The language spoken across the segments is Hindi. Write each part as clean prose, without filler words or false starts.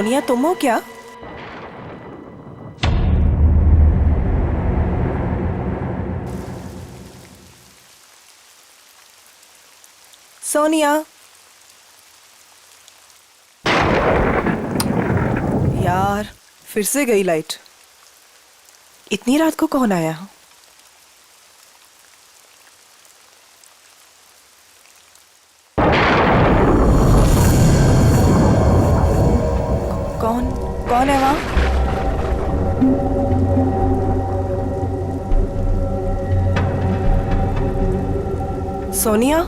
सोनिया, तुम हो क्या? सोनिया, यार फिर से गई लाइट। इतनी रात को कौन आया? कौन कौन है वहां? सोनिया,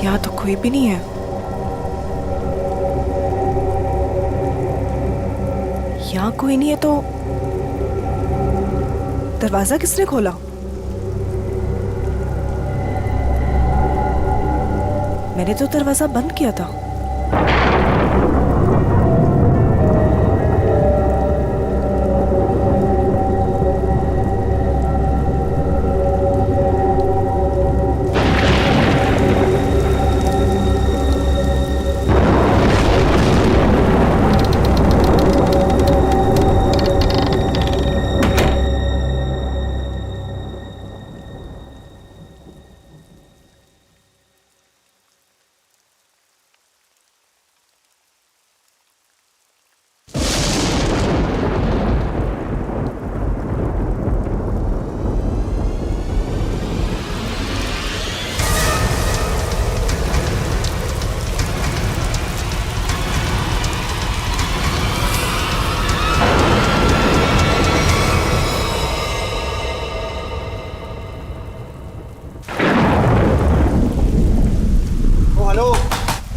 यहाँ तो कोई भी नहीं है। यहाँ कोई नहीं है तो दरवाजा किसने खोला? मैंने तो दरवाजा बंद किया था।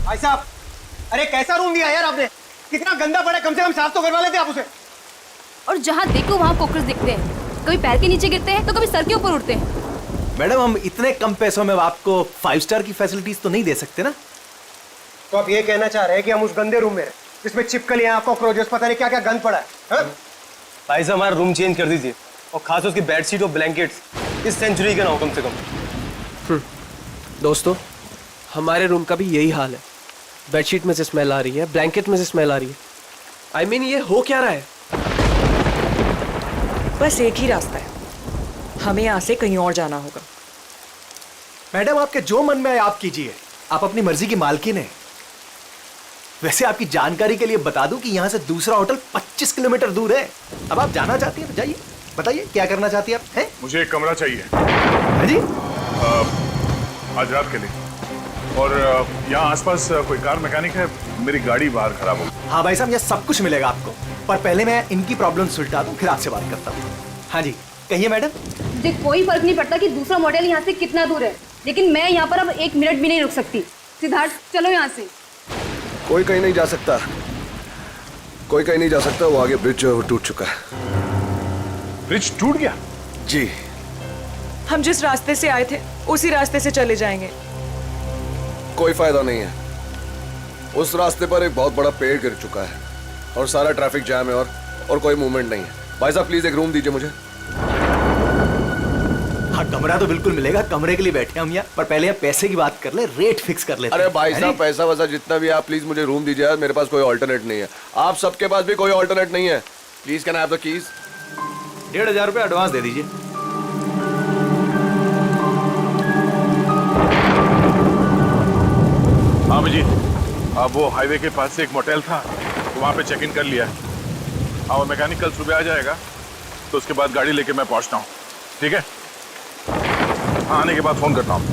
भाई साहब, अरे कैसा रूम दिया यार आपने? कितना गंदा पड़ा है, कम से कम साफ तो करवा लेते आप उसे। और जहाँ देखो वहाँ कॉकरोच दिखते हैं, कभी पैर के नीचे गिरते हैं तो कभी सर के ऊपर उड़ते हैं। मैडम, हम इतने कम पैसों में आपको 5 स्टार की फैसिलिटीज तो नहीं दे सकते ना। तो आप ये कहना चाह रहे हैं कि हम उस गंदे रूम में जिसमें चिपकलियां, कॉकरोचेस, पता नहीं क्या क्या गंद पड़ा है? भाई साहब, हमारा रूम चेंज कर दीजिए, और खास उसकी बेडशीट और ब्लैंकेट्स इस सेंचुरी के ना हो कम से कम। दोस्तों, हमारे रूम का भी यही हाल है। बेडशीट में से स्मेल आ रही है, ब्लैंकेट में से स्मेल आ रही है। I mean, ये हो क्या रहा है? बस एक ही रास्ता है, हमें यहाँ से कहीं और जाना होगा। मैडम, आपके जो मन में आए आप कीजिए, आप अपनी मर्जी की मालकिन हैं। वैसे आपकी जानकारी के लिए बता दूं कि यहाँ से दूसरा होटल 25 किलोमीटर दूर है। अब आप जाना चाहती हैं तो जाइए, बताइए क्या करना चाहती हैं आप? हैं? मुझे एक कमरा चाहिए। हाँ जी? आज रात के लिए। और यहाँ आसपास कोई कार मैकेनिक है? मेरी गाड़ी बाहर खराब हो गई। हाँ भाई साहब, ये सब कुछ मिलेगा आपको, पर पहले मैं इनकी प्रॉब्लम सुलझा दूं, फिर आपसे बात करता हूँ। हाँ जी, कहिए मैडम। देख, कोई फर्क नहीं पड़ता कि दूसरा मॉडल यहाँ से कितना दूर है, लेकिन मैं यहाँ पर अब 1 मिनट भी नहीं रुक सकती। सिद्धार्थ, चलो यहाँ से। कोई कहीं नहीं जा सकता, कोई कहीं नहीं जा सकता। वो आगे ब्रिज जो है वो टूट चुका है। ब्रिज टूट गया? जी। हम जिस रास्ते से आए थे उसी रास्ते से चले जाएंगे। कोई फायदा नहीं है, उस रास्ते पर एक बहुत बड़ा पेड़ गिर चुका है और सारा ट्रैफिक जैम है और कोई मूवमेंट नहीं है। भाई साहब, प्लीज एक रूम दीजिए मुझे। हाँ, कमरा तो बिल्कुल मिलेगा, कमरे के लिए बैठे हम यहाँ, पर पहले आप पैसे की बात कर ले, रेट फिक्स कर लेते हैं। अरे भाई साहब, पैसा वैसा जितना भी आप, प्लीज मुझे रूम दीजिए यार। मेरे पास कोई ऑल्टरनेट नहीं है, आप सबके पास भी कोई ऑल्टरनेट नहीं है। Please can I have the keys? 1500 रुपये एडवांस दे दीजिए। हाँ जी, अब वो हाईवे के पास से एक मोटेल था, तो वहाँ पे चेक इन कर लिया। हाँ, वो मैकेनिक कल सुबह आ जाएगा, तो उसके बाद गाड़ी लेके मैं पहुँचता हूँ। ठीक है? हाँ, आने के बाद फोन करता हूँ।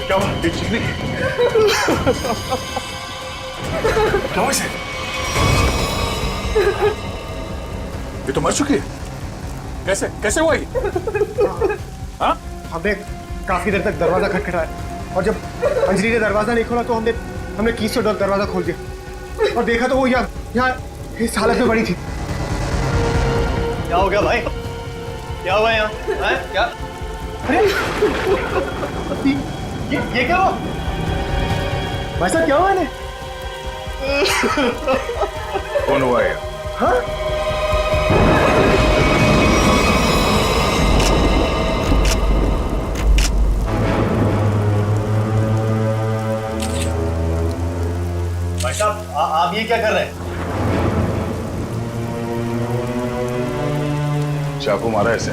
क्या हुआ? ये ठीक नहीं है? क्या हुआ इसे? ये तो मर चुकी है। कैसे हुआ ये? हाँ? हमने काफी देर तक दरवाजा खटखटाया, और जब अंजलि ने दरवाजा नहीं खोला तो हमने कीज से दरवाजा खोल दिया और देखा तो वो यहाँ इस हालत में पड़ी थी। क्या हो गया भाई? क्या हुआ यहाँ? हैं? क्या? अरे ये क्या हुआ? भाई साहब क्या हुआ इन्हें? कौन हुआ है? भाई साहब आप ये क्या कर रहे हैं? चाकू मारा ऐसे।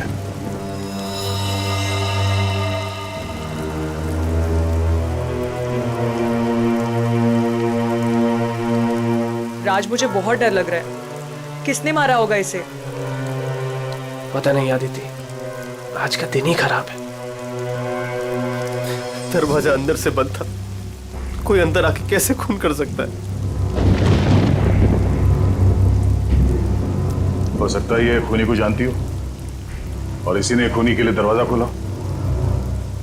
राज, मुझे बहुत डर लग रहा है। किसने मारा होगा इसे? पता नहीं आदिति, आज का दिन ही खराब है। दरवाजा अंदर से बंद था, कोई अंदर आके कैसे खून कर सकता है? हो सकता है ये खूनी को जानती हो और इसी ने खूनी के लिए दरवाजा खोला।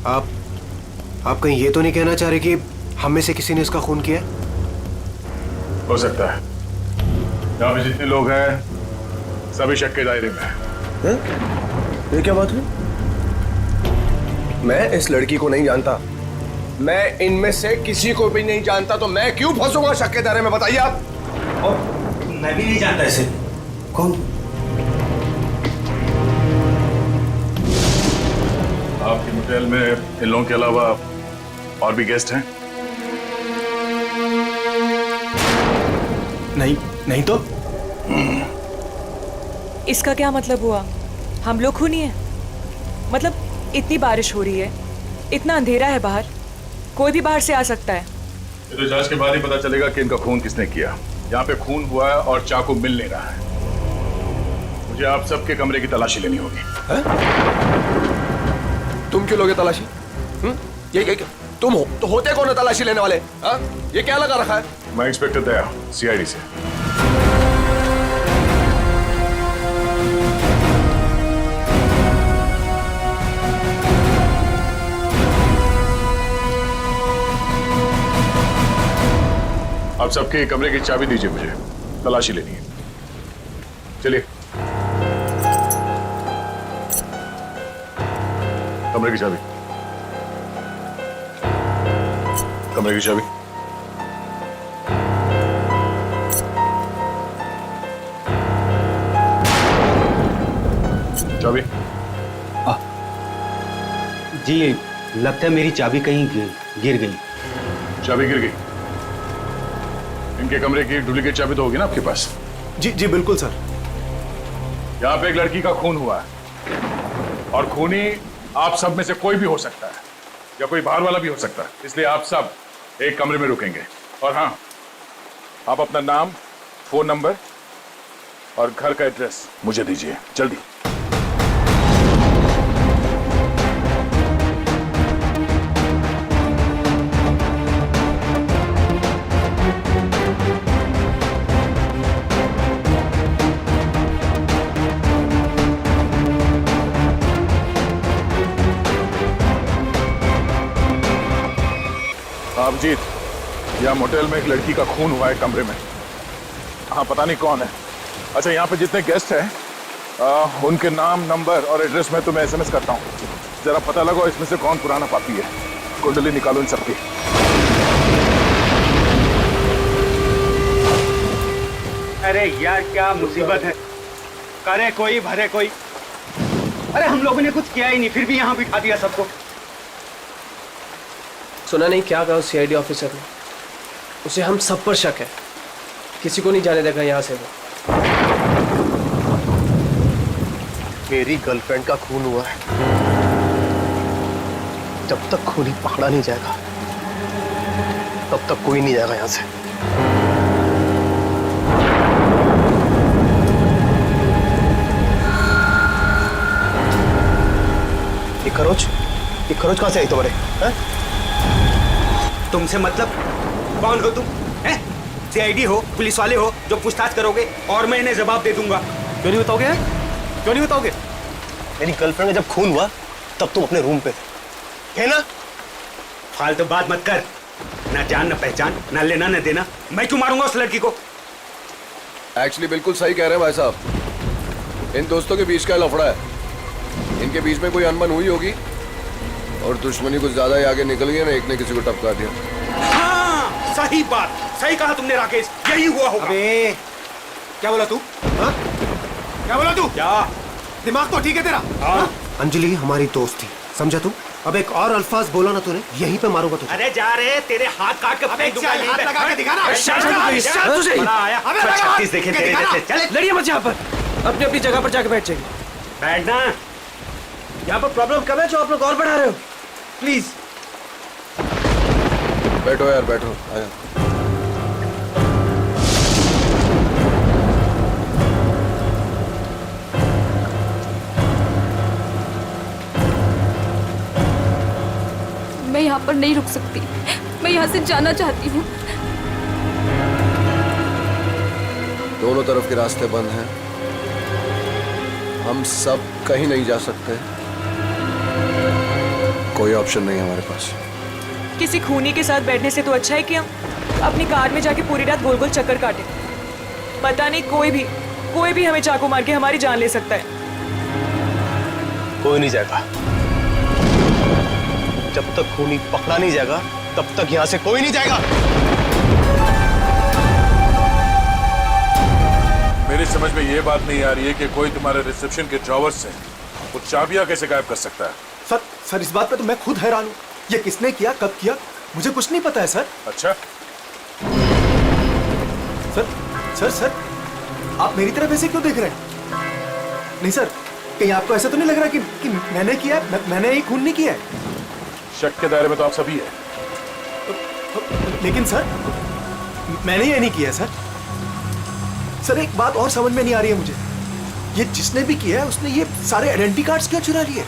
आप कहीं ये तो नहीं कहना चाह रहे कि हम में से किसी ने इसका खून किया? हो सकता है। यहाँ पे जितने लोग हैं सभी शक के दायरे में हैं। ये क्या बात हुई? मैं इस लड़की को नहीं जानता, मैं इनमें से किसी को भी नहीं जानता, तो मैं क्यों फंसूंगा शक के दायरे में? बताइए आप। और मैं भी नहीं जानता इसे। कौन? आपके होटल में इन लोगों के अलावा और भी गेस्ट हैं? नहीं तो इसका क्या मतलब हुआ? हम लोग खूनी हैं? मतलब इतनी बारिश हो रही है, इतना अंधेरा है बाहर, कोई भी बाहर से आ सकता है। ये तो जांच के बाद ही पता चलेगा कि इनका खून किसने किया। यहाँ पे खून हुआ है और चाकू मिल नहीं रहा है। मुझे आप सबके कमरे की तलाशी लेनी होगी। तुम क्यों लोगे तलाशी? ये तुम हो तो होते कौन है तलाशी लेने वाले? हा? ये क्या लगा रखा है? मैं इंस्पेक्टर दया, सीआईडी से। आप सबके कमरे की चाबी दीजिए, मुझे तलाशी लेनी है। चलिए। कमरे की चाबी। कमरे की चाबी। चाबी। जी लगता है मेरी चाबी कहीं गिर गई। चाबी गिर गई? इनके कमरे की डुप्लीकेट चाबी तो होगी ना आपके पास? जी बिल्कुल सर। यहाँ पे एक लड़की का खून हुआ है और खूनी आप सब में से कोई भी हो सकता है या कोई बाहर वाला भी हो सकता है, इसलिए आप सब एक कमरे में रुकेंगे। और हाँ, आप अपना नाम, फोन नंबर और घर का एड्रेस मुझे दीजिए जल्दी। आप जीत, यहाँ मोटेल में एक लड़की का खून हुआ है कमरे में। हाँ, पता नहीं कौन है। अच्छा, यहाँ पे जितने गेस्ट हैं उनके नाम, नंबर और एड्रेस में तुम्हें एसएमएस करता हूँ। जरा पता लगाओ इसमें से कौन पुराना पापी है। कुंडली निकालो इन सबकी। अरे यार क्या मुसीबत है। करे कोई भरे कोई। अरे हम लोगों ने कुछ किया ही नहीं, फिर भी यहाँ बिठा दिया सबको। सुना नहीं क्या कहा उस सीआईडी ऑफिसर ने? उसे हम सब पर शक है, किसी को नहीं जाने देगा यहाँ से वो। मेरी गर्लफ्रेंड का खून हुआ है, जब तक खूनी पकड़ा नहीं जाएगा तब तक कोई नहीं जाएगा यहाँ से। ये खरोच कहाँ से आई तुम्हारे? तुमसे मतलब? कौन हो तुम? हैं? सीआईडी हो, पुलिस वाले हो जो पूछताछ करोगे और मैं इन्हें जवाब दे दूंगा। क्यों नहीं बताओगे? क्यों नहीं बताओगे? मेरी गर्लफ्रेंड का जब खून हुआ तब तुम अपने रूम पे थे ना? फालतू बात मत कर। ना जान ना पहचान, ना लेना ना देना। मैं क्यों मारूंगा उस लड़की को? एक्चुअली बिल्कुल सही कह रहे हैं भाई साहब। इन दोस्तों के बीच का लफड़ा है। इनके बीच में कोई अनबन हुई होगी और दुश्मनी कुछ ज्यादा ही आगे निकल गई ना, एक ने किसी को टपका दिया। हाँ, सही बात, सही कहा तुमने राकेश, यही हुआ होगा। अबे क्या बोला तू? हाँ? क्या बोला तू? क्या दिमाग तो ठीक है तेरा? हाँ? अंजलि हमारी दोस्त थी, समझा तू? अब एक और अल्फाज बोला ना तूने, यहीं पे मारूंगा तुझे। अरे जा रहे, तेरे हाथ काट के फेंक दूंगा यहीं पे। लगा के दिखा ना। बड़ा आया। 36 देखे तेरे जैसे। चले लड़िए मत यहाँ पर, अपनी अपनी जगह पर जाके बैठ जाइए। बैठना। यहाँ पर प्रॉब्लम कम है जो आप लोग और बढ़ा रहे हो। प्लीज बैठो यार, बैठो। आया। मैं यहाँ पर नहीं रुक सकती, मैं यहाँ से जाना चाहती हूँ। दोनों तरफ के रास्ते बंद हैं, हम सब कहीं नहीं जा सकते। कोई ऑप्शन नहीं है हमारे पास। किसी खूनी के साथ बैठने से तो अच्छा है कि हम अपनी कार में जाके पूरी रात गोल गोल चक्कर काटें। पता नहीं कोई भी हमें चाकू मार के हमारी जान ले सकता है। कोई नहीं जाएगा, जब तक खूनी पकड़ा नहीं जाएगा तब तक यहाँ से कोई नहीं जाएगा। मेरी समझ में ये बात नहीं आ रही है कि कोई तुम्हारे रिसेप्शन के ड्रॉवर से वो चाबियां कैसे गायब कर सकता है। सर इस बात पे तो मैं खुद हैरान हूँ। ये किसने किया, कब किया, मुझे कुछ नहीं पता है सर। अच्छा, सर आप मेरी तरफ ऐसे क्यों देख रहे हैं? नहीं सर, कहीं आपको ऐसा तो नहीं लग रहा कि मैंने किया है? मैंने ये खून नहीं किया है। शक के दायरे में तो आप सभी है। लेकिन सर मैंने ये नहीं किया सर। सर एक बात और समझ में नहीं आ रही है मुझे, ये जिसने भी किया है उसने ये सारे आइडेंटिटी कार्ड्स क्यों चुरा लिए?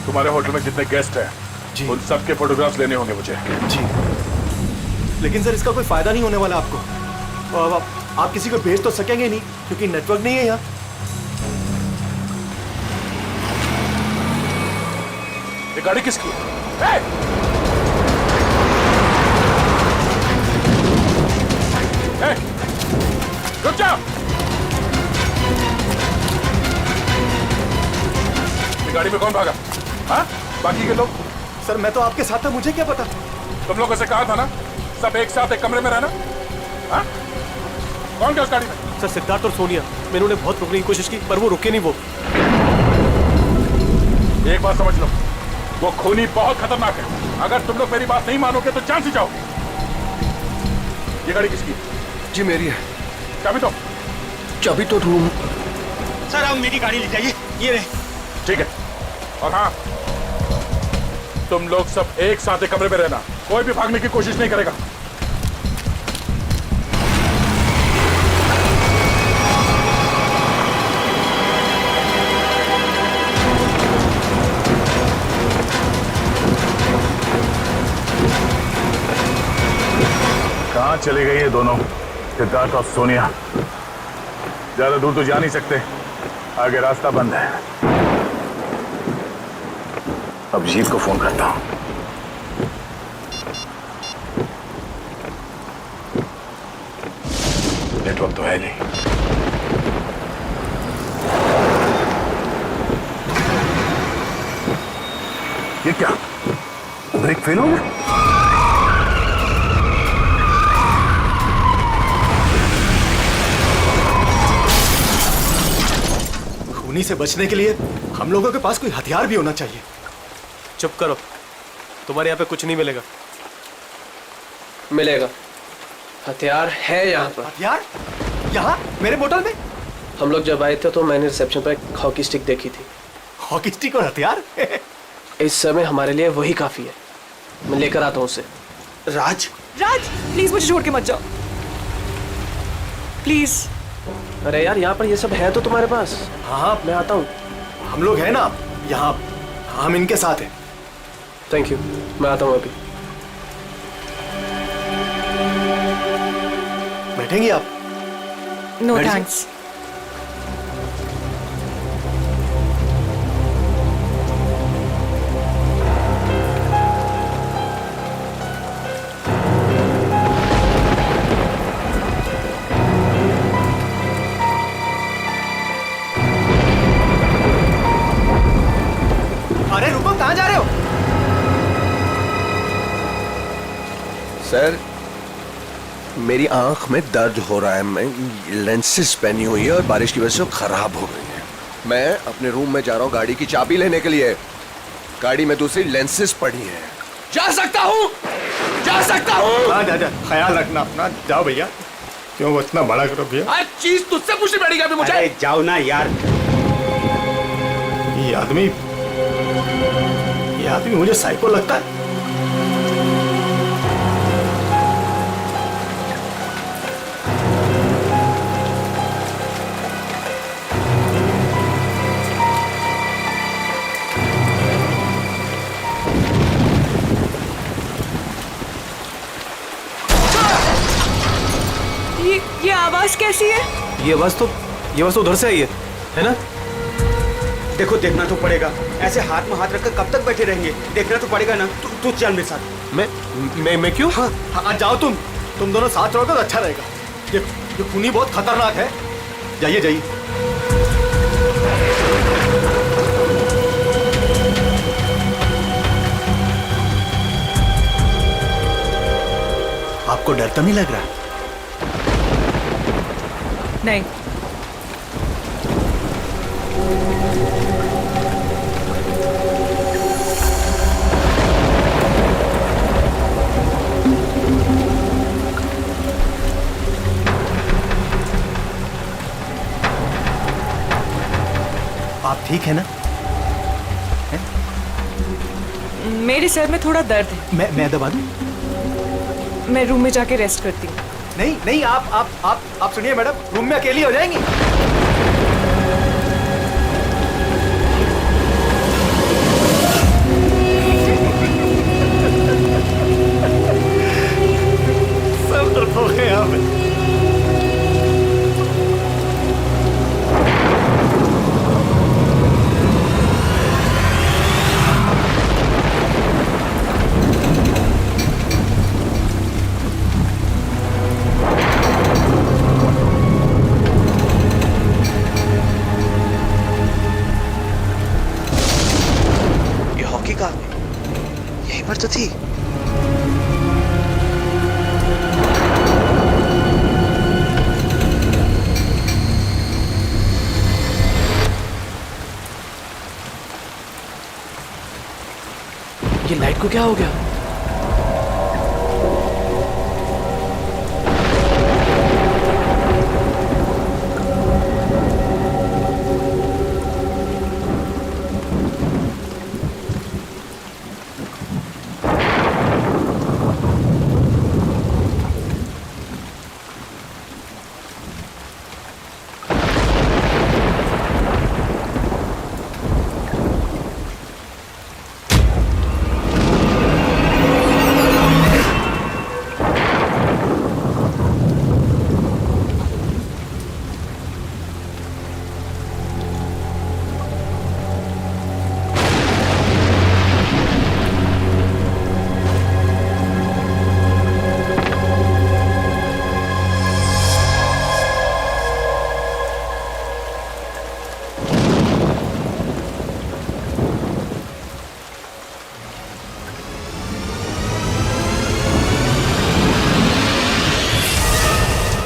तुम्हारे होटल में जितने गेस्ट हैं जी। उन सबके फोटोग्राफ्स लेने होंगे मुझे। जी, लेकिन सर इसका कोई फायदा नहीं होने वाला आपको। और आप किसी को भेज तो सकेंगे नहीं क्योंकि नेटवर्क नहीं है यहाँ। ये गाड़ी किसकी है? रुक जाओ। ये गाड़ी में कौन भागा? हाँ? बाकी के लोग? सर मैं तो आपके साथ था, मुझे क्या पता। तुम लोगों से कहा था ना सब एक साथ एक कमरे में रहना। हाँ? कौन गया उस गाड़ी में? सर सिद्धार्थ और सोनिया, मैंने उन्हें बहुत रोकने की कोशिश की पर वो रुके नहीं। वो एक बात समझ लो, वो खूनी बहुत खतरनाक है। अगर तुम लोग मेरी बात नहीं मानोगे तो जान से जाओ। ये गाड़ी किसकी है? जी मेरी है। चाबी तो रूम। सर अब मेरी गाड़ी ले जाइए, ये रहे। ठीक है, और हाँ तुम लोग सब एक साथ एक कमरे में रहना, कोई भी भागने की कोशिश नहीं करेगा। कहाँ चले गए ये दोनों, सिद्धार्थ और सोनिया? ज्यादा दूर तो जा नहीं सकते, आगे रास्ता बंद है। अब जीत को फोन करता हूं। नेटवर्क तो है नहीं। ये क्या, ब्रेक फेल हो गया? खूनी से बचने के लिए हम लोगों के पास कोई हथियार भी होना चाहिए। चुप करो, तुम्हारे यहाँ पे कुछ नहीं मिलेगा। मिलेगा, हथियार है यहाँ पर। हथियार? यहाँ मेरे बोतल में? हम लोग जब आए थे तो मैंने रिसेप्शन पर एक हॉकी स्टिक देखी थी। हॉकी स्टिक और हथियार? इस समय हमारे लिए वही काफी है। मैं लेकर आता हूँ उसे। राज प्लीज मुझे छोड़ के मत जाओ, प्लीज। अरे यार यहाँ पर ये सब है तो तुम्हारे पास। हाँ मैं आता हूँ। हम लोग हैं ना यहाँ, हम इनके साथ हैं। थैंक यू, मैं आता हूँ अभी। बैठेंगी आप? नो बैठ जाओ। थैंक्स। सर, मेरी आंख में दर्द हो रहा है, मैं लेंसेज पहनी हुई है और बारिश की वजह से वो खराब हो गई है। मैं अपने रूम में जा रहा हूँ गाड़ी की चाबी लेने के लिए। गाड़ी में दूसरी लेंसेज पड़ी है। जा सकता हूँ, जा सकता हूँ। हाँ जा, ख्याल रखना अपना। जाओ भैया। क्यों इतना बड़ा करो भैया? हर चीज तुझसे पूछनी पड़ेगी अभी मुझे। अरे जाओ ना यार। ये आदमी मुझे साइको लगता है। ये आवाज कैसी है? ये आवाज तो उधर से आई है ना? देखो, देखना तो पड़ेगा। ऐसे हाथ में हाथ रखकर कब तक बैठे रहेंगे? देखना तो पड़ेगा ना। तू चल मेरे साथ। मैं क्यों? हाँ जाओ तुम दोनों साथ रहोगे तो अच्छा रहेगा। ये खूनी बहुत खतरनाक है। जाइए जाइए। आपको डर तो नहीं लग रहा? नहीं। आप ठीक है ना? मेरे सर में थोड़ा दर्द है। मैं दबा दूं? मैं रूम में जाके रेस्ट करती हूँ। नहीं, आप सुनिए मैडम, रूम में अकेली हो जाएंगी। सब तरफ हो गए यहाँ पे। यहीं पर तो थी। ये लाइट को क्या हो गया?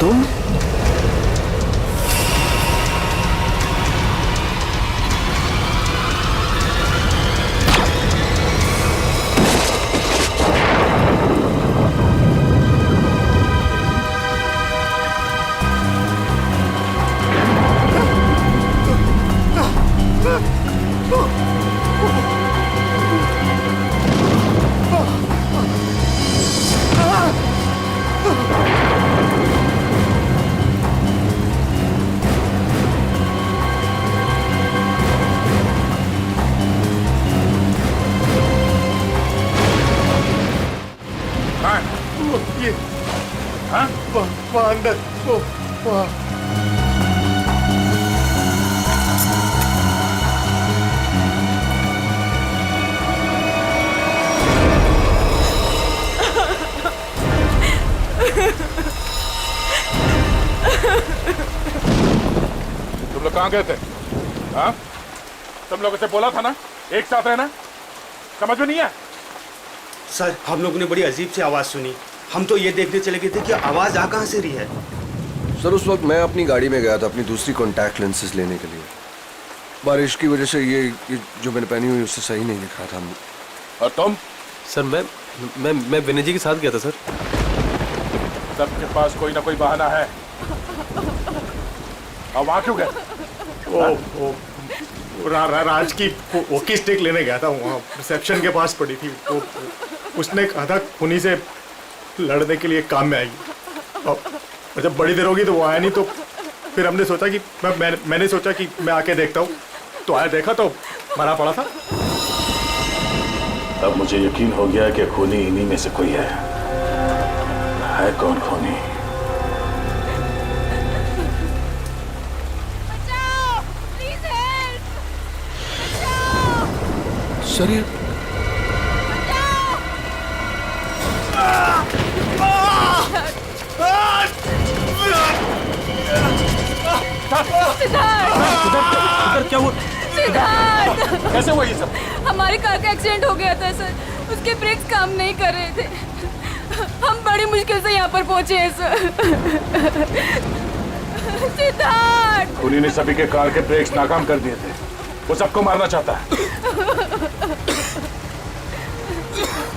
तुम? ये हाँ? वहाँ अंदर वहाँ। तुम लोग कहाँ गए थे? हाँ? तुम लोगों से बोला था ना एक साथ रहना, समझ में नहीं है? सर, हम लोगों ने बड़ी अजीब सी आवाज सुनी। हम तो ये देखने चले गए थे कि आवाज आ कहाँ से रही है। सर उस वक्त मैं अपनी गाड़ी में गया था अपनी दूसरी कॉन्टैक्ट लेंसेज लेने के लिए। बारिश की वजह से ये जो मैंने पहनी हुई उससे सही नहीं दिख रहा था। और तुम? सर मैं विनय जी के साथ गया था सर। सबके पास कोई ना कोई बहाना है। अब वहां क्यों गए? राज की वॉकी स्टिक लेने गया था, वहाँ रिसेप्शन के पास पड़ी थी, तो उसने कहा था खूनी से लड़ने के लिए काम में आएगी। और जब बड़ी देर होगी तो वो आया नहीं, तो फिर हमने सोचा कि मैंने सोचा कि मैं आके देखता हूँ, तो आया, देखा तो मरा पड़ा था। अब मुझे यकीन हो गया कि खूनी इन्हीं में से कोई है कौन खूनी? सर ये क्या हुआ? सिद्धार्थ, कैसे हुआ ये सब? हमारी कार का एक्सीडेंट हो गया था सर। उसके ब्रेक्स काम नहीं कर रहे थे। हम बड़ी मुश्किल से यहाँ पर पहुंचे हैं सर। सिद्धार्थ, खूनी ने सभी के कार के ब्रेक्स नाकाम कर दिए थे। वो सबको मारना चाहता है।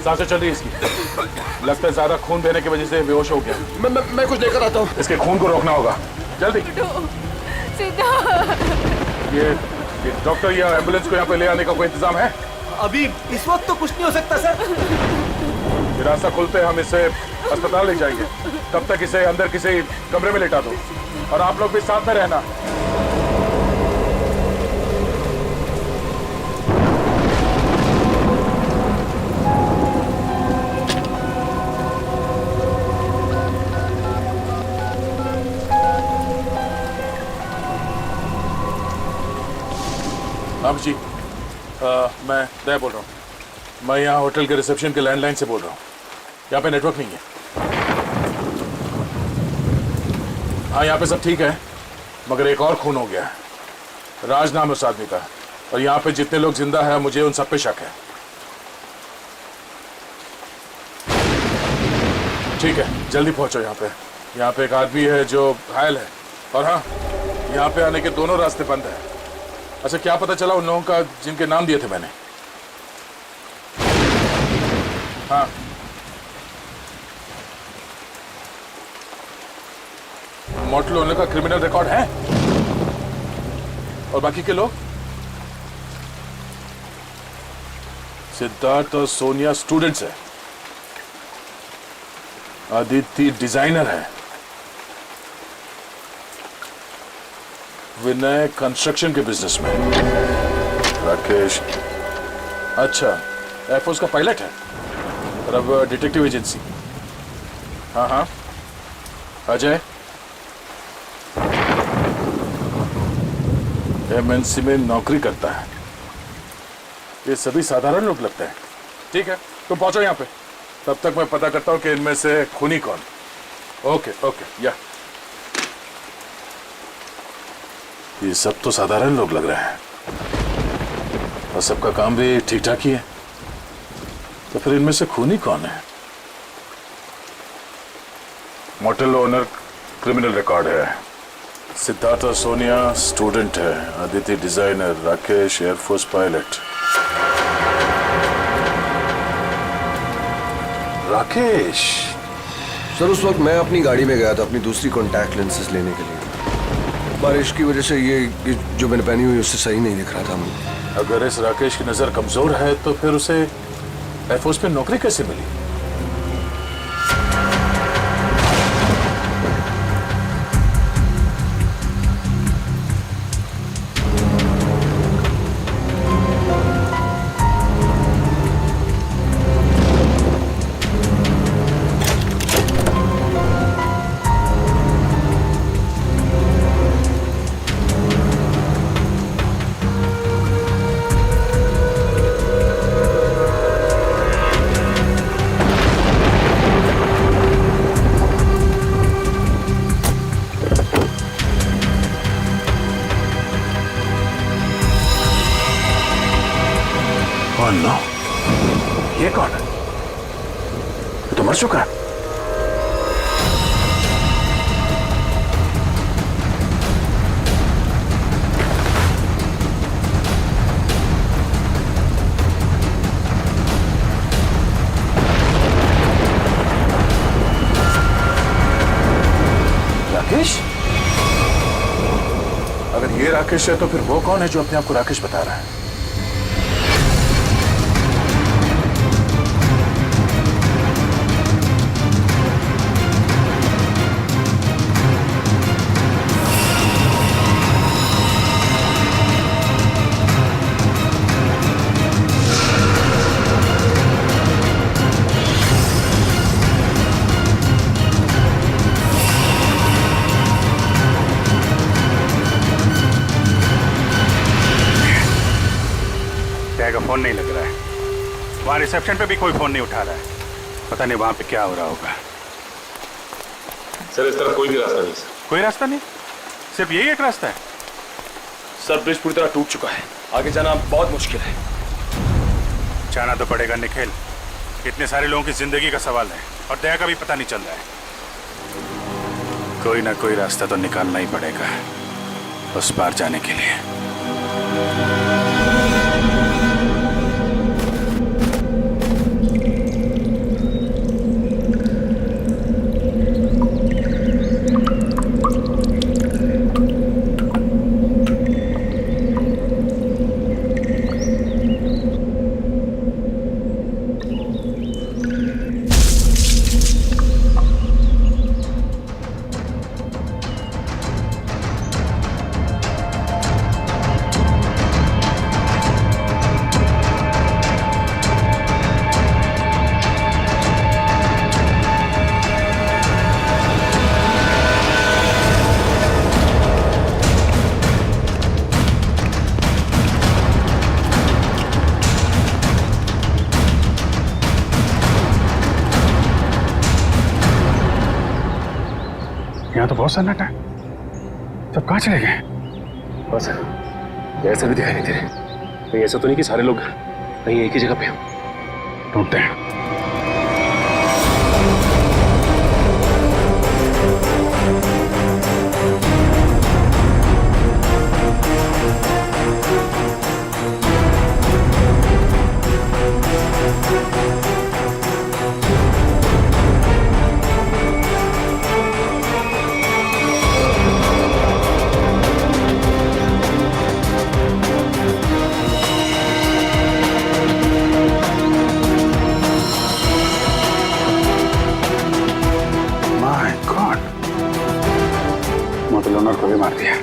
सांसें चल रही है इसकी। लगता है ज्यादा खून देने की वजह से बेहोश हो गया। मैं कुछ लेकर आता हूँ। इसके खून को रोकना होगा, जल्दी। सिद्धार्थ, ये डॉक्टर या एम्बुलेंस को यहाँ पे ले आने का कोई इंतजाम है? अभी इस वक्त तो कुछ नहीं हो सकता सर। ये रास्ता खुलते हम इसे अस्पताल ले जाएंगे। तब तक इसे अंदर किसी कमरे में लेटा दो और आप लोग भी साथ में रहना। आप जी, मैं दया बोल रहा हूँ। मैं यहाँ होटल के रिसेप्शन के लैंडलाइन से बोल रहा हूँ। यहाँ पे नेटवर्क नहीं है। हाँ, यहाँ पे सब ठीक है, मगर एक और खून हो गया है। राज नाम है उस आदमी का, और यहाँ पे जितने लोग जिंदा हैं मुझे उन सब पे शक है। ठीक है, जल्दी पहुँचो यहाँ पे। यहाँ पे एक आदमी है जो घायल है, और हाँ, यहाँ पे आने के दोनों रास्ते बंद हैं। अच्छा, क्या पता चला उन लोगों का जिनके नाम दिए थे मैंने? हाँ, मोटल ओनर का क्रिमिनल रिकॉर्ड है, और बाकी के लोग? सिद्धार्थ और सोनिया स्टूडेंट्स है, आदित्य डिजाइनर है, विनय कंस्ट्रक्शन के बिजनेस में, राकेश अच्छा एयरफोर्स का पायलट है, और अब डिटेक्टिव एजेंसी। हाँ हाँ, अजय एमएनसी में नौकरी करता है। ये सभी साधारण लोग लगते हैं। ठीक है, तुम पहुंचो यहाँ पे, तब तक मैं पता करता हूँ कि इनमें से खूनी कौन। ओके ओके, या ये सब तो साधारण लोग लग रहे हैं, और सबका काम भी ठीक ठाक ही है, तो फिर इनमें से खूनी कौन है? मोटल ओनर क्रिमिनल रिकॉर्ड है, सिद्धार्थ और सोनिया स्टूडेंट है, Aditya designer, Rakesh air force pilot. Rakesh sir उस वक्त मैं अपनी गाड़ी में गया था अपनी दूसरी कॉन्टैक्ट लेंसेज लेने के लिए। बारिश की वजह से ये जो मैंने पहनी हुई उससे सही नहीं दिख रहा था मुझे। अगर इस राकेश की नजर कमजोर है तो फिर उसे एयरफोर्स में नौकरी कैसे मिली? कौन? नो, ये कौन है? ये तो मर चुका है। राकेश है तो फिर वो कौन है जो अपने आप को राकेश बता रहा है? का फोन नहीं लग रहा है। वहां रिसेप्शन पे भी कोई फोन नहीं उठा रहा है। पता नहीं वहां पे क्या हो रहा होगा। सर इस तरफ कोई भी रास्ता नहीं सर। कोई रास्ता नहीं, सिर्फ यही एक रास्ता है। सर ब्रिज पूरी तरह टूट चुका है, आगे जाना बहुत मुश्किल है। जाना तो पड़ेगा निखिल, इतने सारे लोगों की जिंदगी का सवाल है और दया का भी पता नहीं चल रहा है। कोई ना कोई रास्ता तो निकालना ही पड़ेगा उस पार जाने के लिए। यहाँ तो बहुत सन्नाटा है, सब कहाँ चले गए? बस ऐसा भी दिखाई नहीं दे रहे। कहीं ऐसा तो नहीं कि सारे लोग कहीं एक ही जगह पे हो। ढूंढते हैं। ओनर को भी मार दिया।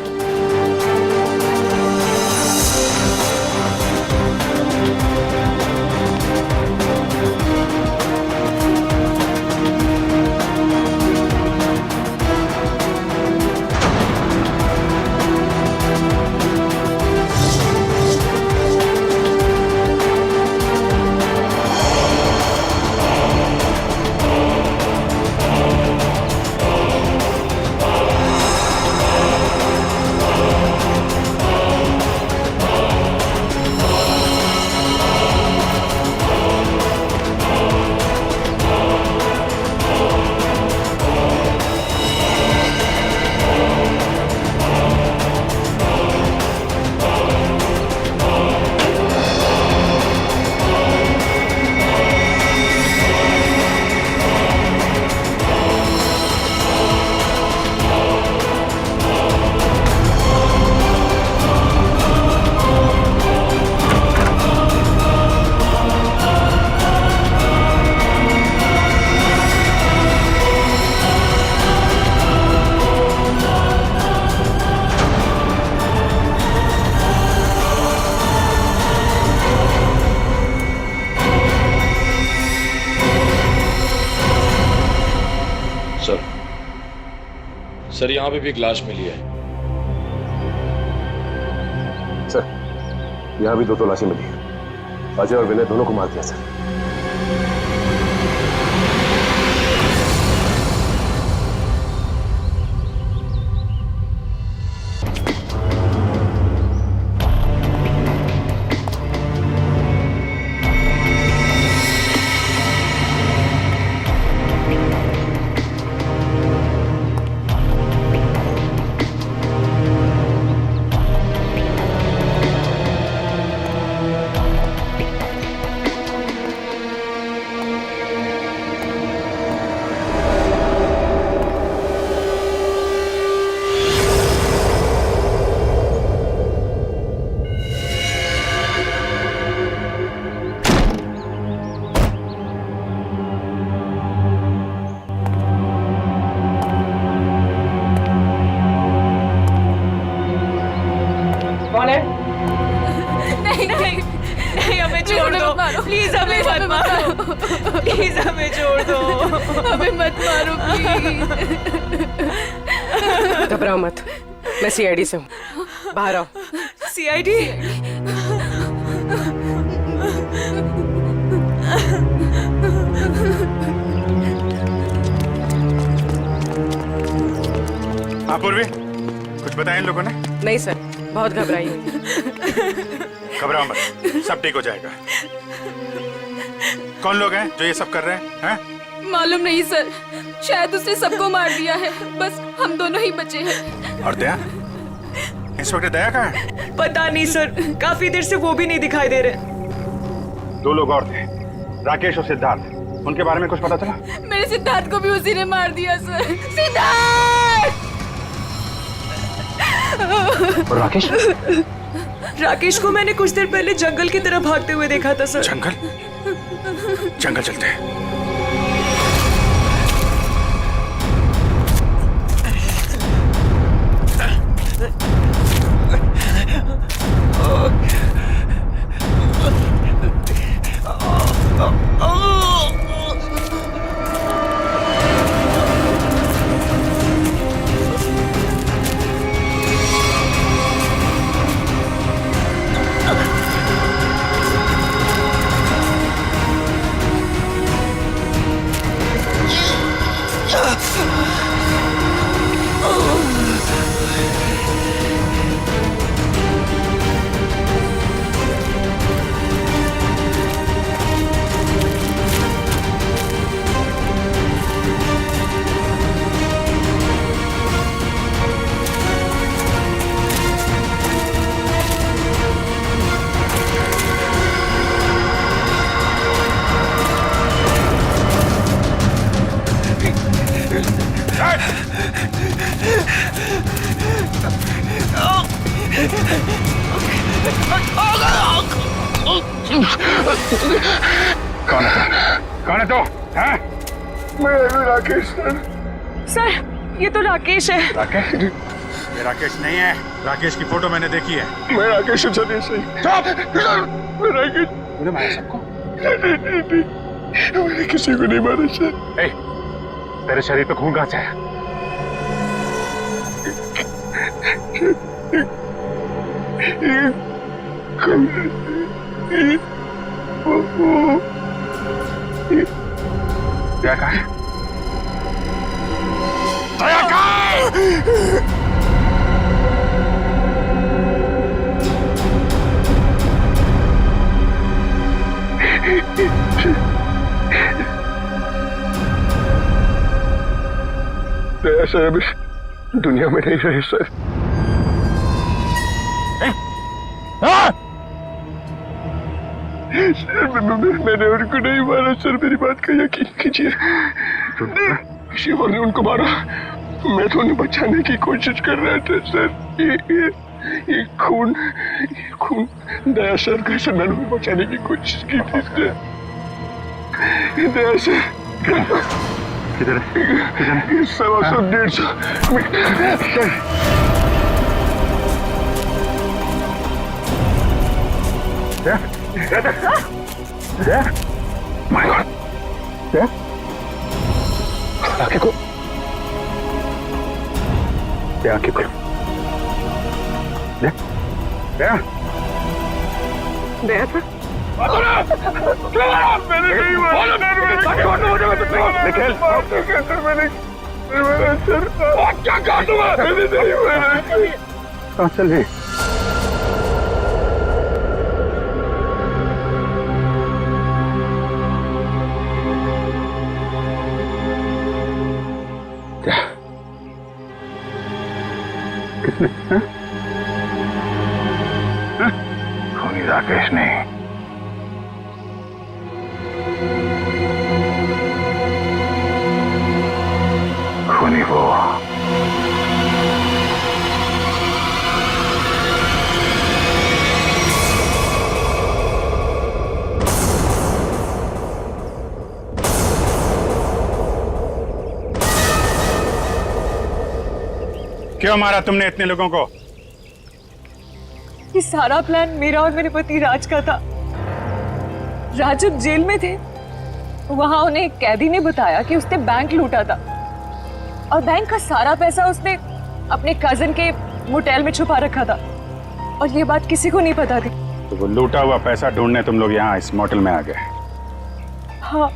सर यहाँ पे भी एक लाश मिली है। सर यहाँ भी 2 तलाशी मिली है। अजय और विनय दोनों को मार दिया सर। मारो, प्लीज हमें मत मारो, प्लीज हमें छोड़ दो, हमें मत मारो प्लीज। घबराओ मत, मैं सीआईडी से हूँ, बाहर आओ। सीआईडी? हाँ पूर्वी, कुछ बताया इन लोगों ने? नहीं सर, बहुत घबराई हुई। घबराओ मत, सब ठीक हो जाएगा। कौन लोग हैं जो ये सब कर रहे हैं? मालूम नहीं सर, शायद उसने सबको मार दिया है, बस हम दोनों ही बचे हैं। और दया? इंस्पेक्टर दया कहाँ है? पता नहीं सर, काफी देर से वो भी नहीं दिखाई दे रहे। 2 लोग और थे, राकेश और सिद्धार्थ। उनके बारे में कुछ पता चला? मेरे सिद्धार्थ को भी उसी ने मार दिया सर। सिद्धार्थ! और राकेश? राकेश को मैंने कुछ देर पहले जंगल की तरफ भागते हुए देखा था सर। जंगल? जंगल चलते हैं। कौन है तो? हैं? मैं राकेश सर, ये तो राकेश है। राकेश? ये राकेश नहीं है, राकेश की फोटो मैंने देखी है। मैं राकेश हूँ, सर। चुप! मैं राकेश। तूने मारा सबको? नहीं, मैंने किसी को नहीं मारा सर। तेरे शरीर पे खून कहाँ से आया? क्या कहा? दया कहाँ है? दया सर अभी दुनिया में नहीं रहे सर। सर मैंने उनको नहीं मारा सर, मेरी बात का यकीन कीजिए। किसी और ने उनको मारा, मैं तो उन्हें बचाने की कोशिश कर रहा था सर। ये खून दया सर का सर, मैंने उन्हें बचाने की कोशिश की थी सर। दया सर किधर है? 100-150 माय गॉड! आंखें को आंखें को दया था? मैंने नहीं मारा। क्या काटूंगा? मैंने नहीं मारा। कहाँ चले? किसने? खूनी राकेश नहीं, खूनी वो। क्यों मारा तुमने इतने लोगों को? ये सारा प्लान मेरा और मेरे पति राज का था। राज जब जेल में थे वहां उन्हें एक कैदी ने बताया कि उसने बैंक लूटा था और बैंक का सारा पैसा उसने अपने कजिन के मोटेल में छुपा रखा था और ये बात किसी को नहीं पता थी। तो वो लूटा हुआ पैसा ढूंढने तुम लोग यहाँ इस मोटेल में आ गए। हाँ,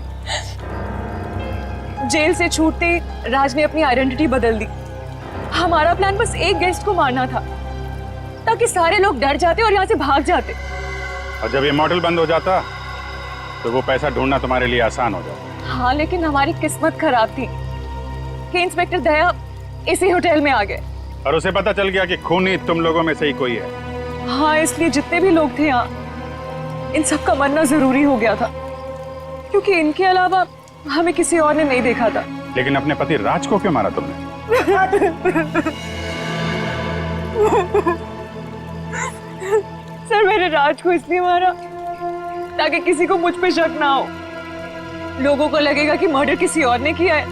जेल से छूटते राज ने अपनी आइडेंटिटी बदल दी। हमारा प्लान बस एक गेस्ट को मारना था ताकि सारे लोग डर जाते और यहाँ से भाग जाते। और जब ये मोटेल बंद हो जाता तो वो पैसा ढूंढना तुम्हारे लिए आसान हो जाता। हाँ, लेकिन हमारी किस्मत खराब थी कि इंस्पेक्टर दया इसी होटल में आ गए और उसे पता चल गया कि खूनी तुम लोगों में से ही कोई है। हाँ, इसलिए जितने भी लोग थे यहाँ इन सब का मरना जरूरी हो गया था क्योंकि इनके अलावा हमें किसी और ने नहीं देखा था। लेकिन अपने पति राज को क्यों मारा तुमने? सर, मैंने राज को इसलिए मारा ताकि किसी को मुझ पे शक ना हो। लोगों को लगेगा कि मर्डर किसी और ने किया है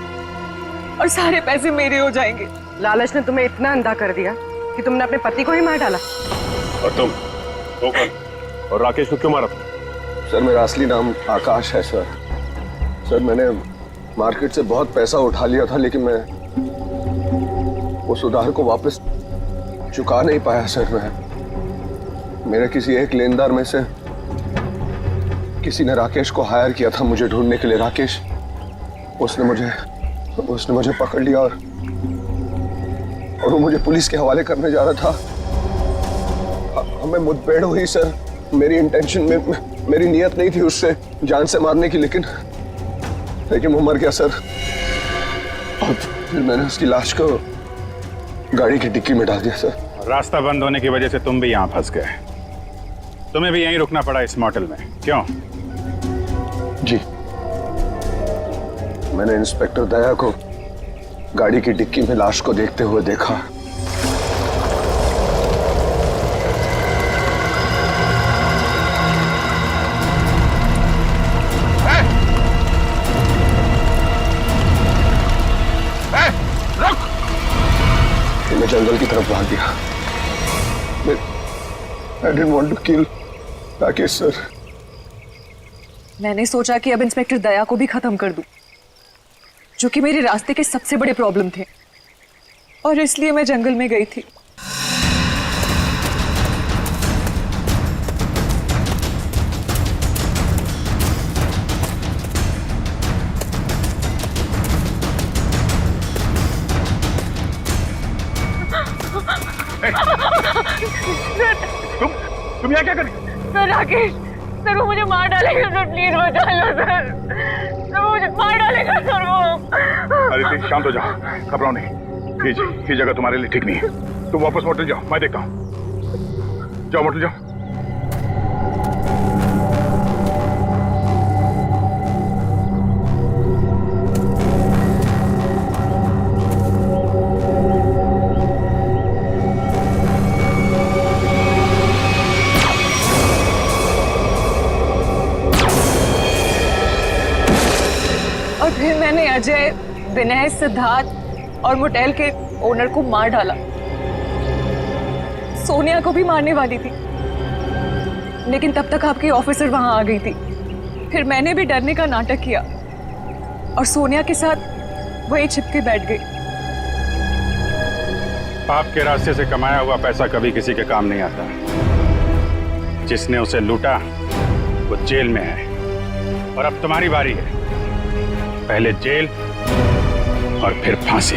और सारे पैसे मेरे हो जाएंगे। लालच ने तुम्हें इतना अंधा कर दिया कि तुमने अपने पति को ही मार डाला। और तुम वो कौन? और राकेश को क्यों मारा? सर मेरा असली नाम आकाश है सर। सर मैंने मार्केट से बहुत पैसा उठा लिया था लेकिन मैं उस उधार को वापस चुका नहीं पाया सर। मैं मेरे किसी एक लेनदार में से किसी ने राकेश को हायर किया था मुझे ढूंढने के लिए। राकेश उसने मुझे पकड़ लिया और वो मुझे पुलिस के हवाले करने जा रहा था। हमें मुठभेड़ हुई सर। मेरी इंटेंशन में मेरी नियत नहीं थी उससे जान से मारने की, लेकिन वो मर गया सर। और फिर मैंने उसकी लाश को गाड़ी की डिक्की में डाल दिया सर। रास्ता बंद होने की वजह से तुम भी यहाँ फंस गए। तुम्हें भी यहीं रुकना पड़ा इस मोटेल में, क्यों? जी, मैंने इंस्पेक्टर दया को गाड़ी की डिक्की में लाश को देखते हुए देखा। मैं जंगल की तरफ भाग गया। I didn't want to kill Rakesh sir. मैंने सोचा कि अब इंस्पेक्टर दया को भी खत्म कर दूं, जो कि मेरे रास्ते के सबसे बड़े प्रॉब्लम थे, और इसलिए मैं जंगल में गई थी। तुम यहाँ क्या कर रही? सर, राकेश सर, वो मुझे मार डालेगा सर, प्लीज बचा लो सर। वो मुझे मार डालेगा सर वो। अरे प्लीज शांत हो जाओ, घबराओ नहीं। ये जगह तुम्हारे लिए ठीक नहीं है। तुम वापस मोटेल जाओ, मैं देखता हूँ। जाओ मोटेल जाओ। और फिर मैंने अजय, विनय, सिद्धार्थ और मोटेल के ओनर को मार डाला। सोनिया को भी मारने वाली थी, लेकिन तब तक आपकी ऑफिसर वहां आ गई थी। फिर मैंने भी डरने का नाटक किया और सोनिया के साथ वहीं छिपके बैठ गई। आपके रास्ते से कमाया हुआ पैसा कभी किसी के काम नहीं आता। जिसने उसे लूटा वो जेल में है और अब तुम्हारी बारी है। पहले जेल और फिर फांसी।